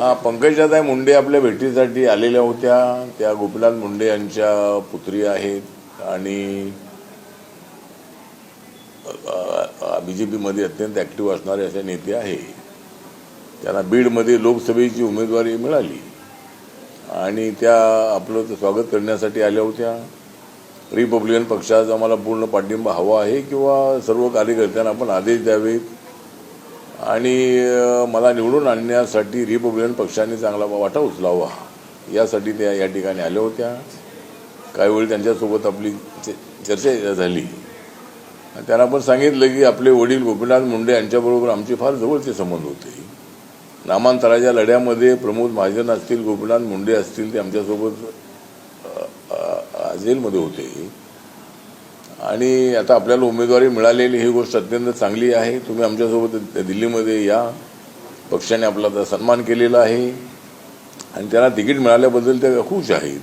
हा, पंकजाताई मुंडे आपल्या भेटीसाठी आलेल्या होत्या. त्या गोपीनाथ मुंडे यांच्या पुत्री आहेत आणि बीजेपीमध्ये अत्यंत ॲक्टिव्ह असणारे असे नेते आहे. त्यांना बीडमध्ये लोकसभेची उमेदवारी मिळाली आणि त्या आपलं स्वागत करण्यासाठी आल्या होत्या. रिपब्लिकन पक्षाचा मला पूर्ण पाठिंबा हवा आहे किंवा सर्व कार्यकर्त्यांना आपण आदेश द्यावेत आणि मला निवडून आणण्यासाठी रिपब्लिकन पक्षाने चांगला वाटा उचलावा यासाठी त्या या ठिकाणी आल्या होत्या. काही वेळ त्यांच्यासोबत आपली चर्चा झाली. त्यांना पण सांगितलं की आपले वडील गोपीनाथ मुंडे यांच्याबरोबर आमचे फार जवळचे संबंध होते. नामांतराच्या लढ्यामध्ये प्रमोद महाजन असतील, गोपीनाथ मुंडे असतील, ते आमच्यासोबत जेलमध्ये होते आणि आता आपल्याला उमेदवारी मिळालेली ही गोष्ट अत्यंत चांगली आहे. तुम्ही आमच्यासोबत दिल्लीमध्ये या. पक्षाने आपला सन्मान केलेला आहे आणि त्यांना तिकीट मिळाल्याबद्दल त्या खुश आहेत.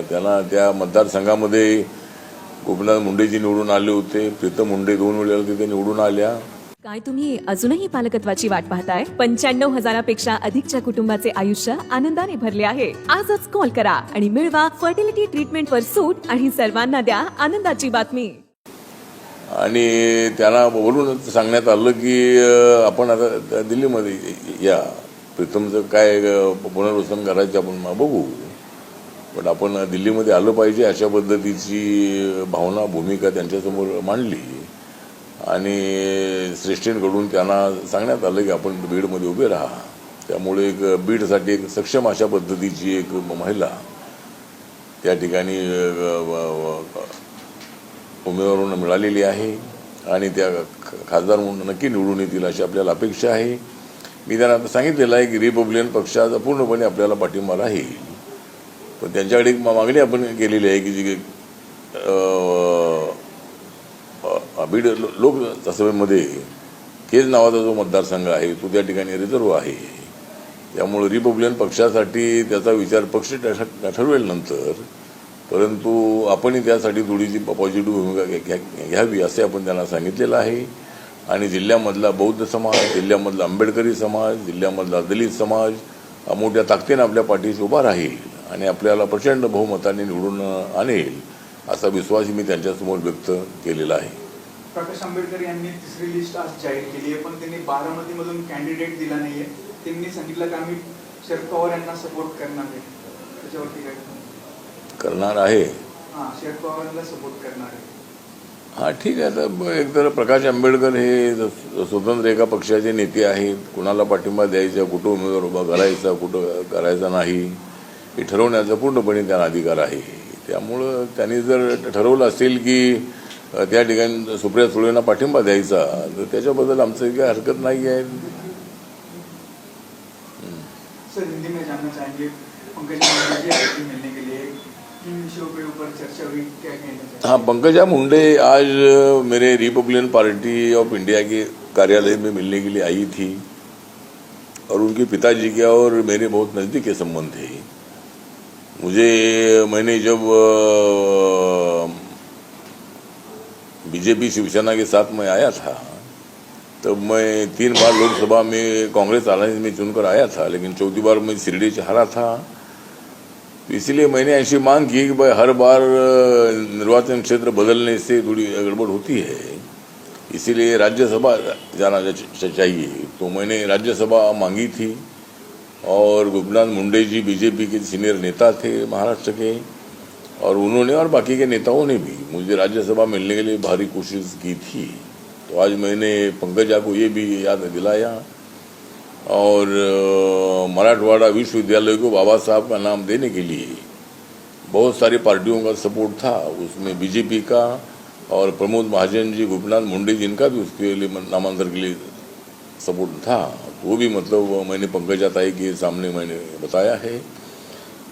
त्यांना त्या मतदारसंघामध्ये गोपीनाथ मुंडेजी निवडून आले होते, प्रीतम मुंडे 2 वेळेला तिथे निवडून आल्या. काय तुम्ही अजूनही पालकत्वाची वाट पाहताय? 95,000पेक्षा अधिकच्या कुटुंबाचे आयुष्य आनंदाने भरले आहे. आजच कॉल करा आणि मिळवा फर्टिलिटी ट्रीटमेंटवर सूट आणि सर्वांना द्या आनंदाची बातमी. आणि त्यांना बोलून सांगण्यात आलं की आपण आता दिल्लीमध्ये या, प्रीतमचं काय पुनर्वसन करायचं आपण बघू, पण आपण दिल्लीमध्ये आलं पाहिजे अशा पद्धतीची भावना भूमिका त्यांच्यासमोर मांडली आणि श्रेष्ठींकडून त्यांना सांगण्यात आलं की आपण बीडमध्ये उभे राहा. त्यामुळे एक बीडसाठी एक सक्षम अशा पद्धतीची एक महिला त्या ठिकाणी उमेदवारांना मिळालेली आहे आणि त्या खासदार म्हणून नक्की निवडून येतील अशी आपल्याला अपेक्षा आहे. मी त्यांना आता सांगितलेलं आहे की रिपब्लिकन पक्षाचा पूर्णपणे आपल्याला पाठिंबा राहील, पण त्यांच्याकडे एक मागणी आपण केलेली आहे की जी बीड लोकसभेमध्ये केज नावाचा जो मतदारसंघ आहे तो त्या ठिकाणी रिझर्व आहे. त्यामुळे रिपब्लिकन पक्षासाठी त्याचा विचार पक्ष ठरवेल नंतर, परंतु आपणही त्यासाठी थोडीशी पॉझिटिव्ह भूमिका घ्यावी असे आपण त्यांना सांगितलेलं आहे. आणि जिल्ह्यामधला बौद्ध समाज, जिल्ह्यामधला आंबेडकरी समाज, जिल्ह्यामधला दलित समाज मोठ्या ताकदीने आपल्या पाठीशी उभा राहील आणि आपल्याला प्रचंड बहुमताने निवडून आणेल असा विश्वास मी त्यांच्यासमोर व्यक्त केलेला आहे. प्रकाश आंबेडकर यांनी तिसरी लिस्ट आज जाहीर केली आहे, पण त्यांनी बारामतीमधून कॅन्डिडेट दिला नाहीये. त्यांनी सांगितलं की आम्ही शरद पवार यांना सपोर्ट करणार आहे. त्याच्यावरती काय करणार आहे? हां, शरद पवारांना सपोर्ट करणार आहे. हां, ठीक आहे. तर एकतर प्रकाश आंबेडकर हे स्वतंत्र एका पक्षाचे नेते आहेत. कुणाला पाठिंबा द्यायचा, कुठं उमेदवार उभा करायचा, कुठं करायचा नाही हे ठरवण्याचा पूर्णपणे त्यांना अधिकार आहे. त्यामुळं त्यांनी जर ठरवलं असेल की त्या ठिकाणी सुप्रिया सुळेंना पाठिंबा द्यायचा तर त्याच्याबद्दल आमचं काही हरकत नाही आहे. सर, हिंदी में जानना चाहेंगे पंकजा मुंडे जी मिलने के लिए किन विषयों के ऊपर चर्चा हुई, क्या कहना चाहिए? हाँ, पंकजा मुंडे आज मेरे रिपब्लिकन पार्टी ऑफ इंडिया के कार्यालय में मिलने के लिए आई थी और उनके पिताजी के और मेरे बहुत नज़दीक के संबंध थे. मैंने जब बीजेपी शिवसेना के साथ मैं आया था तब मैं 3 बार लोकसभा में कांग्रेस अलायंस में चुनकर आया था, लेकिन 4थी बार मैं शिरडी से हारा था. तो इसलिए मैंने ऐसी मांग की कि भाई हर बार निर्वाचन क्षेत्र बदलने से थोड़ी गड़बड़ होती है, इसीलिए राज्यसभा जाना चाहिए. तो मैंने राज्यसभा मांगी थी और गोपीनाथ मुंडे जी बीजेपी के सीनियर नेता थे महाराष्ट्र के, और उन्होंने और बाकी के नेताओं ने भी मुझे राज्यसभा मिलने के लिए भारी कोशिश की थी. तो आज मैंने पंकजा को ये भी याद दिलाया और मराठवाड़ा विश्वविद्यालय को बाबा साहब का नाम देने के लिए बहुत सारी पार्टियों का सपोर्ट था. उसमें बीजेपी का और प्रमोद महाजन जी, गोपीनाथ मुंडे जी, इनका भी उसके लिए नामांतर के लिए सपोर्ट था. तो वो भी मतलब मैंने पंकजा ताई के सामने मैंने बताया है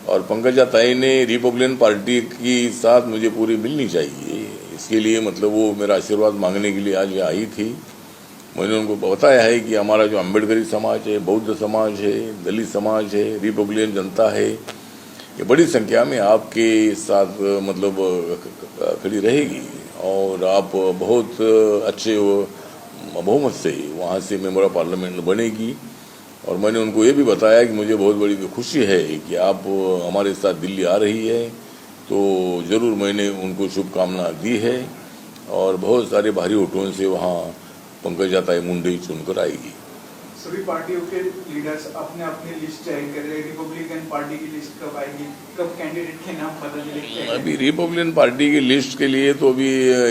और पंकजा ताई ने रिपब्लिकन पार्टी की साथ मुझे पूरी मिलनी चाहिए, इसके लिए मतलब वो मेरा आशीर्वाद मांगने के लिए आज आई थी. मैंने उनको बताया है कि हमारा जो अम्बेडकरी समाज है, बौद्ध समाज है, दलित समाज है, रिपब्लिकन जनता है, ये बड़ी संख्या में आपके साथ मतलब खड़ी रहेगी और आप बहुत अच्छे बहुमत से वहाँ से मेंबर ऑफ पार्लियामेंट बनेगी और मैंने उनको ये भी बताया कि मुझे बहुत बड़ी खुशी है कि आप हमारे साथ दिल्ली आ रही है, तो ज़रूर मैंने उनको शुभकामना दी है और बहुत सारे भारी वोटों से वहाँ पंकजाताई मुंडे चुनकर आएगी। सभी पार्टियों के लीडर्स अपने अपने लिस्ट जाहिर कर रहे हैं। रिपब्लिकन पार्टी की लिस्ट कब आएगी, कब कैंडिडेट के नाम पता चलेंगे? अभी रिपब्लिकन पार्टी की लिस्ट के लिए तो अभी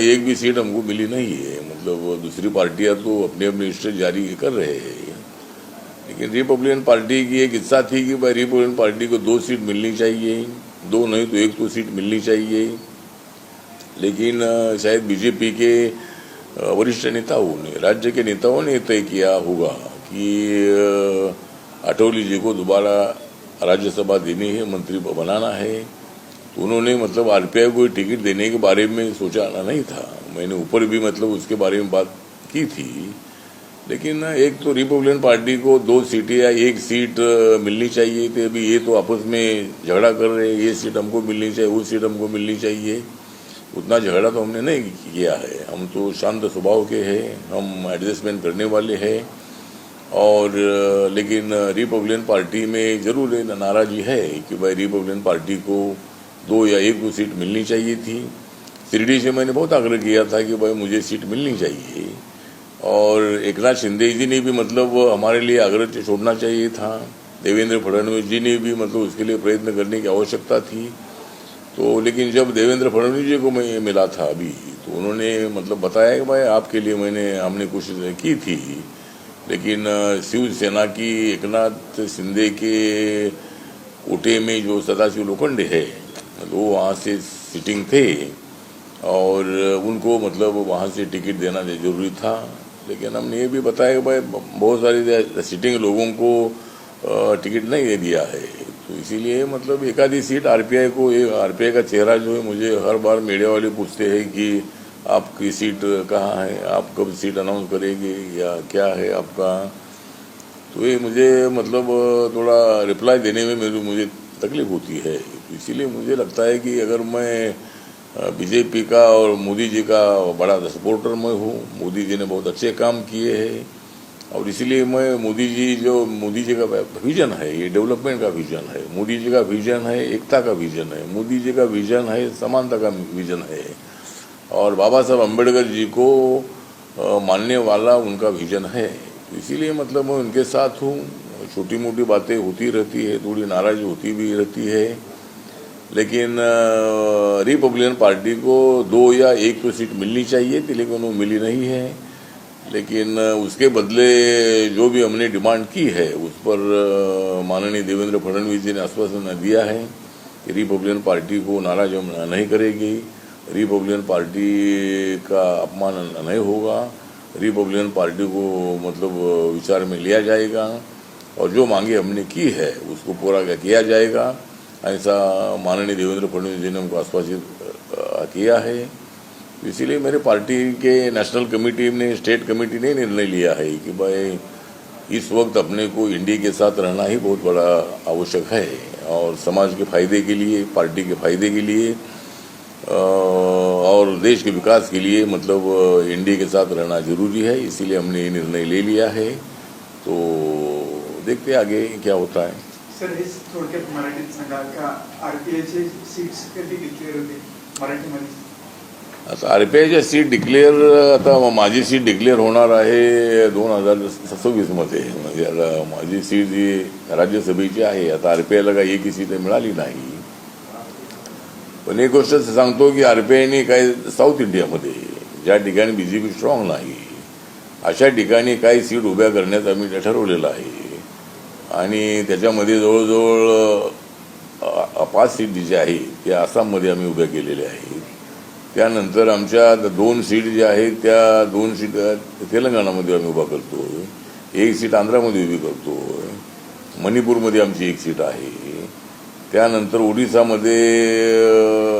एक भी सीट हमको मिली नहीं है। मतलब दूसरी पार्टियां तो अपनी अपनी लिस्ट जारी कर रहे हैं, लेकिन रिपब्लिकन पार्टी की एक इच्छा थी कि भाई रिपब्लिकन पार्टी को 2 सीट मिलनी चाहिए, 2 नहीं तो 1 तो सीट मिलनी चाहिए। लेकिन शायद बीजेपी के वरिष्ठ नेताओं ने, राज्य के नेताओं ने तय किया होगा कि अटौली जी को दोबारा राज्यसभा देनी है, मंत्री बनाना है। तो उन्होंने मतलब आरपीआई को टिकट देने के बारे में सोचा नहीं था। मैंने ऊपर भी मतलब उसके बारे में बात की थी, लेकिन एक तो रिपब्लिकन पार्टी को 2 सीटें या 1 सीट मिलनी चाहिए थी। अभी ये तो आपस में झगड़ा कर रहे हैं, ये सीट हमको मिलनी चाहिए, वो सीट हमको मिलनी चाहिए। उतना झगड़ा तो हमने नहीं किया है। हम तो शांत स्वभाव के हैं, हम एडजस्टमेंट करने वाले हैं। और लेकिन रिपब्लिकन पार्टी में जरूर नाराजी है कि भाई रिपब्लिकन पार्टी को 2 या 1 सीट मिलनी चाहिए थी। शिरडी से मैंने बहुत आग्रह किया था कि भाई मुझे सीट मिलनी चाहिए, और एकनाथ शिंदे जी ने भी मतलब हमारे लिए आग्रह छोड़ना चाहिए था। देवेंद्र फडणवीस जी ने भी मतलब उसके लिए प्रयत्न करने की आवश्यकता थी। तो लेकिन जब देवेंद्र फडणवीस जी को मैं मिला था अभी, तो उन्होंने मतलब बताया कि भाई आपके लिए हमने कोशिश की थी, लेकिन शिवसेना की एकनाथ शिंदे के कोटे में जो सदाशिव लोखंडे है वो वहाँ से सिटिंग थे और उनको मतलब वहाँ से टिकट देना जरूरी था। लेकिन हमने ये भी बताया कि भाई बहुत सारे सिटिंग लोगों को टिकट नहीं दे दिया है। तो इसीलिए मतलब एक आधी सीट आरपीआई को, आरपीआई का चेहरा जो है, मुझे हर बार मीडिया वाले पूछते हैं कि आपकी सीट कहाँ है, आप कब सीट अनाउंस करेंगे या क्या है आपका। तो ये मुझे मतलब थोड़ा रिप्लाई देने में मुझे तकलीफ होती है। तो इसीलिए मुझे लगता है कि अगर मैं बीजेपी का और मोदी जी का बड़ा सपोर्टर मैं हूँ, मोदी जी ने बहुत अच्छे काम किए हैं, और इसीलिए मैं मोदी जी का विजन है, ये डेवलपमेंट का विजन है, मोदी जी का विजन है, एकता का विजन है, मोदी जी का विजन है, समानता का विजन है, और बाबा साहब अम्बेडकर जी को मानने वाला उनका विजन है। तो इसीलिए मतलब मैं उनके साथ हूँ। छोटी मोटी बातें होती रहती है, थोड़ी नाराज़गी होती भी रहती है, लेकिन रिपब्लिकन पार्टी को 2 या 1 तो सीट मिलनी चाहिए थी, लेकिन वो मिली नहीं है। लेकिन उसके बदले जो भी हमने डिमांड की है उस पर माननीय देवेंद्र फडणवीस जी ने आश्वासन दिया है कि रिपब्लिकन पार्टी को नाराज हम नहीं करेगी, रिपब्लिकन पार्टी का अपमान नहीं होगा, रिपब्लिकन पार्टी को मतलब विचार में लिया जाएगा, और जो मांगे हमने की है उसको पूरा किया जाएगा। ऐसा माननीय देवेंद्र फडणवीस जी ने हमको आश्वासित किया है। इसीलिए मेरे पार्टी के नेशनल कमेटी ने, स्टेट कमेटी ने निर्णय लिया है कि भाई इस वक्त अपने को इंडिया के साथ रहना ही बहुत बड़ा आवश्यक है, और समाज के फायदे के लिए, पार्टी के फायदे के लिए और देश के विकास के लिए मतलब इंडिया के साथ रहना जरूरी है। इसीलिए हमने ये निर्णय ले लिया है। तो देखते आगे क्या होता है। सर, हे थोडक्यात मराठीत सांगा का आरपीआयचे सीट्स कधी डिक्लेअर होते मराठीमध्ये? आता आरपीआयच्या सीट डिक्लेअर, आता माझी सीट डिक्लेअर होणार आहे 2026 मध्ये। म्हणजे आता माझी सीट जी राज्यसभेची आहे, आता आरपीआयला काही एकही सीट मिळाली नाही। पण एक गोष्ट सांगतो की आरपीआयने काही साऊथ इंडियामध्ये ज्या ठिकाणी बीजेपी स्ट्रॉंग नाही अशा ठिकाणी काही सीट उभ्या करण्याचं आम्ही ठरवलेलं आहे, आणि त्याच्यामध्ये जवळजवळ 5 सीट जी आहे त्या आसाममध्ये आम्ही उभ्या केलेल्या आहेत। त्यानंतर आमच्या 2 सीट ज्या आहेत त्या 2 सीट तेलंगणामध्ये आम्ही उभा करतो, 1 सीट आंध्रामध्ये उभी करतो, मणिपूरमध्ये आमची 1 सीट आहे। त्यानंतर ओडिसामध्ये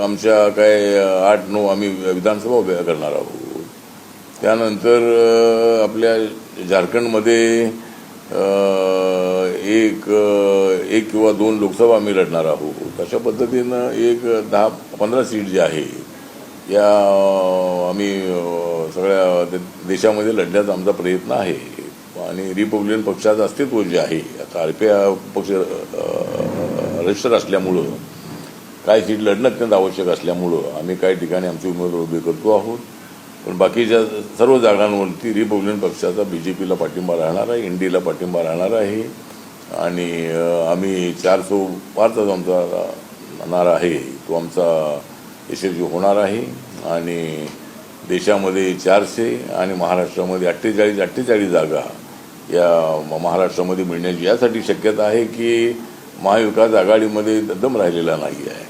आमच्या काय 8-9 आम्ही विधानसभा उभ्या करणार आहोत। त्यानंतर आपल्या झारखंडमध्ये एक किंवा 2 लोकसभा आम्ही लढणार आहोत। अशा पद्धतीनं 10-15 सीट जी आहे या आम्ही सगळ्या देशामध्ये लढण्याचा आमचा प्रयत्न आहे। आणि रिपब्लिकन पक्षाचं अस्तित्व जे आहे आता RP पक्ष रजिस्टर असल्यामुळं काही सीट लढणं अत्यंत आवश्यक असल्यामुळं आम्ही काही ठिकाणी आमचे उमेदवार उभे करतो आहोत. पण बाकीच्या सर्व जागांवरती रिपब्लिकन पक्षाचा BJPला पाठिंबा राहणार आहे, NDAला पाठिंबा राहणार आहे आणि आम्ही 400 पारचा जो आमचा नारा आहे तो आमचा यशस्वी होणार आहे. आणि देशामध्ये 400 आणि महाराष्ट्रामध्ये 48 जागा या महाराष्ट्रामध्ये मिळण्याची यासाठी शक्यता आहे की महाविकास आघाडीमध्ये दम राहिलेला नाही आहे.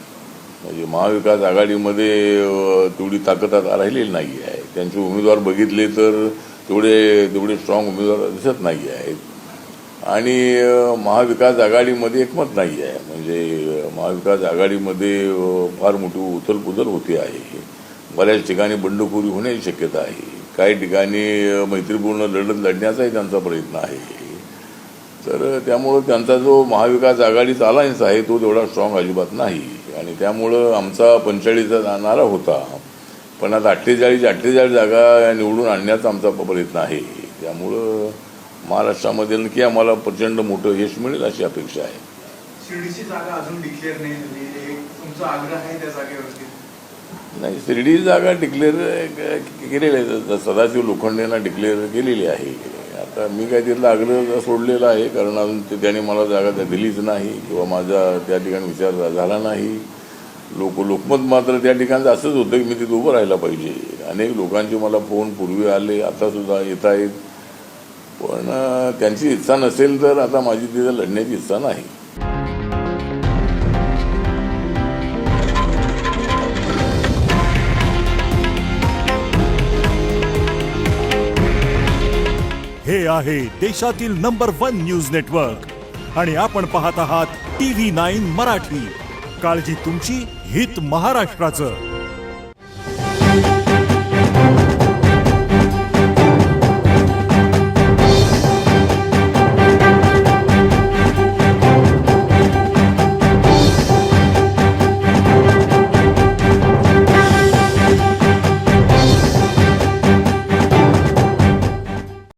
म्हणजे महाविकास आघाडीमध्ये तेवढी ताकद आता राहिलेली नाही आहे. त्यांचे उमेदवार बघितले तर तेवढे स्ट्रॉंग उमेदवार दिसत नाही आहेत. आणि महाविकास आघाडीमध्ये एकमत नाही आहे. म्हणजे महाविकास आघाडीमध्ये फार मोठी उथलपुथल होते आहे. बऱ्याच ठिकाणी बंडखोरी होण्याची शक्यता आहे. काही ठिकाणी मैत्रीपूर्ण लढत लढण्याचाही त्यांचा प्रयत्न आहे. तर त्यामुळं त्यांचा जो महाविकास आघाडीचा अलायन्स आहे तो तेवढा स्ट्रॉंग अजिबात नाही. आणि त्यामुळं आमचा 45चा नारा होता, पण आता 48 जागा निवडून आणण्याचा आमचा प्रयत्न आहे. त्यामुळं महाराष्ट्रामध्ये नक्की आम्हाला प्रचंड मोठं यश मिळेल अशी अपेक्षा आहे. शिर्डीची जागा अजून डिक्लेअर नाही झाली, तुमचा आग्रह आहे त्या जागेवरती? नाही, शिर्डी जागा डिक्लेअर केलेली आहे, सदाशिव लोखंडेंना डिक्लेअर केलेली आहे. आता मी काय तिथला आग्रह सोडलेला आहे, कारण अजून त्याने मला जागा दिलीच नाही किंवा माझा त्या ठिकाणी विचार झाला नाही. लोकमत मात्र त्या ठिकाणचं असंच होतं की मी तिथे उभं राहायला पाहिजे. अनेक लोकांचे मला फोन पूर्वी आले, आतासुद्धा येत आहेत, पण त्यांची इच्छा नसेल तर आता माझी तिथे लढण्याची इच्छा नाही. हे आहे देशातील नंबर 1 न्यूज नेटवर्क आणि आपण पाहत आहात TV9 मराठी. काळजी तुमची, हित महाराष्ट्राचं.